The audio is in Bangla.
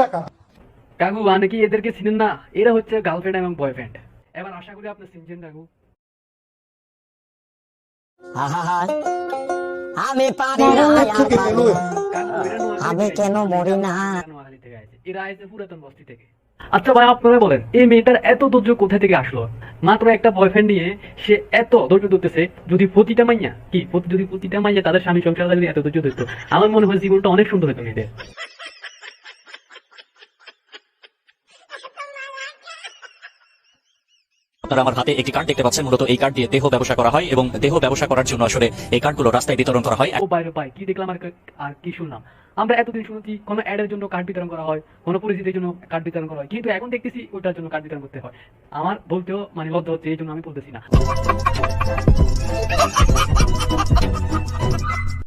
টাকা। কাকু মানে কি এদেরকে চিনেন না? এরা হচ্ছে গার্লফ্রেন্ড এবং বয়ফ্রেন্ড। এবার আশা করি আপনি চিনছেন কাকু। আমি পারি না আর পারি না, কাকু এরা আমি কেন মরি না। নোয়াখালী থেকে আইছে, এরা আইছে পুরাতন বস্তি থেকে। আচ্ছা ভাই আপনারা বলেন এই মেয়েটার এত ধৈর্য কোথা থেকে আসলো? মাত্র একটা বয়ফ্রেন্ড নিয়ে সে এত ধৈর্য ধরতেছে। যদি প্রতিটা মাইয়া যদি প্রতিটা মাইয়া তাদের স্বামী সংসার যদি এত ধৈর্য ধরতো, আমার মনে হয় জীবনটা অনেক সুন্দর হতো মেয়েদের। আপনারা আমার হাতে একটি কার্ড দেখতে পাচ্ছেন। মূলত এই কার্ড দিয়ে দেহ ব্যবসা করা হয় এবং দেহ ব্যবসা করার জন্য আসলে এই কার্ডগুলো রাস্তায় বিতরণ করা হয়। ও বাইরে ভাই কি দেখলাম আর কি শুনলাম। আমরা এতদিন শুনেছি কোনো অ্যাডের জন্য কার্ড বিতরণ করা হয়, কোনো পরিচিতির জন্য কার্ড বিতরণ করা হয়, কিন্তু এখন দেখতেছি ওটার জন্য কার্ড বিতরণ করতে হয়। আমার বলতেও মানে লজ্জা হচ্ছে, এই জন্য আমি বলতেছি না।